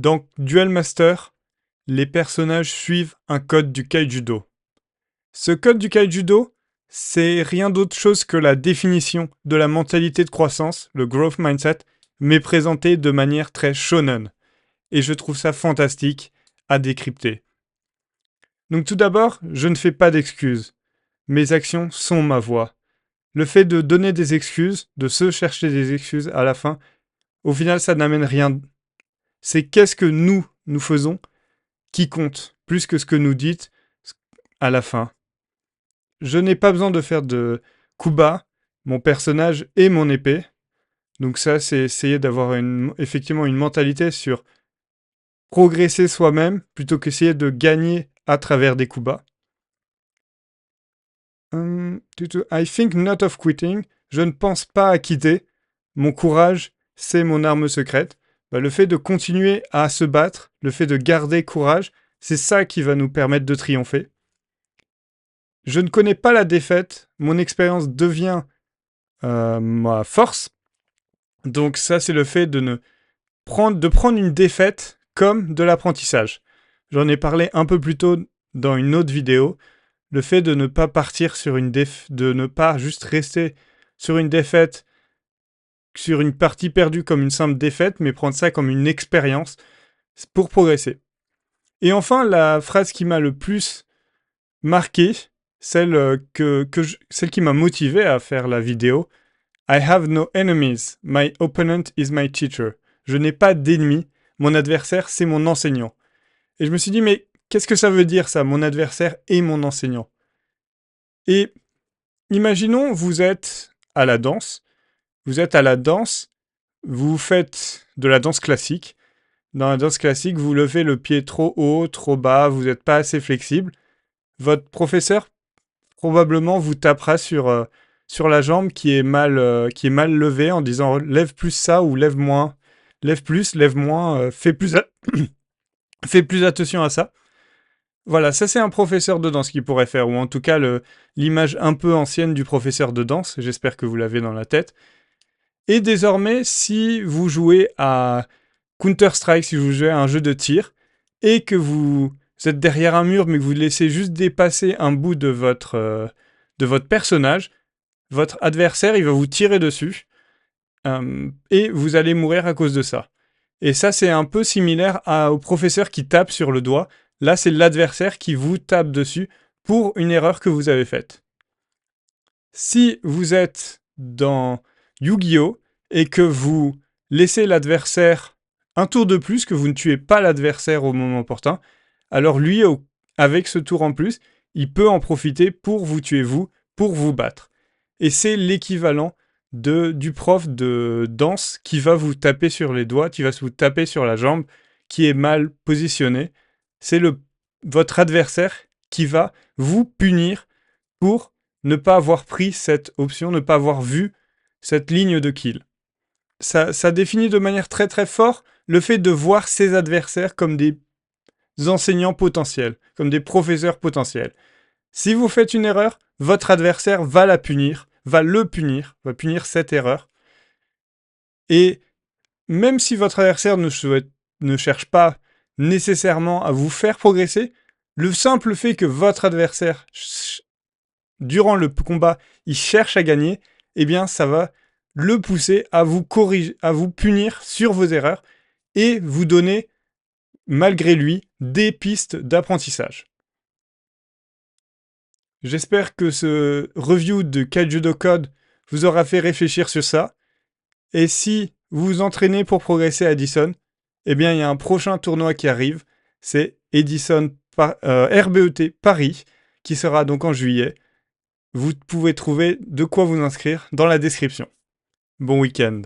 Dans Duel Master, les personnages suivent un code du Kaijudo. Ce code du Kaijudo, c'est rien d'autre chose que la définition de la mentalité de croissance, le growth mindset, mais présenté de manière très shonen. Et je trouve ça fantastique à décrypter. Donc tout d'abord, je ne fais pas d'excuses. Mes actions sont ma voix. Le fait de donner des excuses, de se chercher des excuses à la fin, au final, ça n'amène rien. C'est qu'est-ce que nous faisons qui compte, plus que ce que nous dites à la fin. Je n'ai pas besoin de faire de coups bas, mon personnage et mon épée. Donc ça, c'est essayer d'avoir effectivement une mentalité sur progresser soi-même, plutôt qu'essayer de gagner à travers des coups bas. I think not of quitting. Je ne pense pas à quitter. Mon courage, c'est mon arme secrète. Le fait de continuer à se battre, le fait de garder courage, c'est ça qui va nous permettre de triompher. Je ne connais pas la défaite. Mon expérience devient ma force. Donc ça, c'est le fait de prendre une défaite comme de l'apprentissage. J'en ai parlé un peu plus tôt dans une autre vidéo. Le fait de ne pas partir sur de ne pas juste rester sur une défaite, sur une partie perdue comme une simple défaite, mais prendre ça comme une expérience pour progresser. Et enfin, la phrase qui m'a le plus marqué, celle qui m'a motivé à faire la vidéo. I have no enemies. My opponent is my teacher. Je n'ai pas d'ennemis. Mon adversaire, c'est mon enseignant. Et je me suis dit, mais qu'est-ce que ça veut dire ça, mon adversaire et mon enseignant? Et imaginons, vous êtes à la danse. Vous faites de la danse classique. Dans la danse classique, vous levez le pied trop haut, trop bas, vous n'êtes pas assez flexible. Votre professeur probablement vous tapera sur la jambe qui est mal levée en disant lève plus ça ou lève moins, lève plus, lève moins, fais plus attention à ça. Voilà, ça c'est un professeur de danse qui pourrait faire, ou en tout cas l'image un peu ancienne du professeur de danse, j'espère que vous l'avez dans la tête. Et désormais, si vous jouez à Counter-Strike, si vous jouez à un jeu de tir, et que vous êtes derrière un mur, mais que vous laissez juste dépasser un bout de votre personnage, votre adversaire, il va vous tirer dessus, et vous allez mourir à cause de ça. Et ça, c'est un peu similaire au professeur qui tape sur le doigt. Là, c'est l'adversaire qui vous tape dessus pour une erreur que vous avez faite. Si vous êtes dans Yu-Gi-Oh! Et que vous laissez l'adversaire un tour de plus, que vous ne tuez pas l'adversaire au moment opportun, alors lui, avec ce tour en plus, il peut en profiter pour vous tuer vous, pour vous battre. Et c'est l'équivalent du prof de danse qui va vous taper sur les doigts, qui va vous taper sur la jambe, qui est mal positionné. C'est votre adversaire qui va vous punir pour ne pas avoir pris cette option, ne pas avoir vu cette ligne de kill. Ça définit de manière très très forte le fait de voir ses adversaires comme des enseignants potentiels, comme des professeurs potentiels. Si vous faites une erreur, votre adversaire va la punir, va punir cette erreur. Et même si votre adversaire ne cherche pas nécessairement à vous faire progresser, le simple fait que votre adversaire, durant le combat, il cherche à gagner, eh bien ça va le pousser à vous corriger, à vous punir sur vos erreurs et vous donner, malgré lui, des pistes d'apprentissage. J'espère que ce review de Kaijudo Code vous aura fait réfléchir sur ça. Et si vous vous entraînez pour progresser à Edison, eh bien il y a un prochain tournoi qui arrive, c'est Edison RBET Paris, qui sera donc en juillet. Vous pouvez trouver de quoi vous inscrire dans la description. Bon week-end.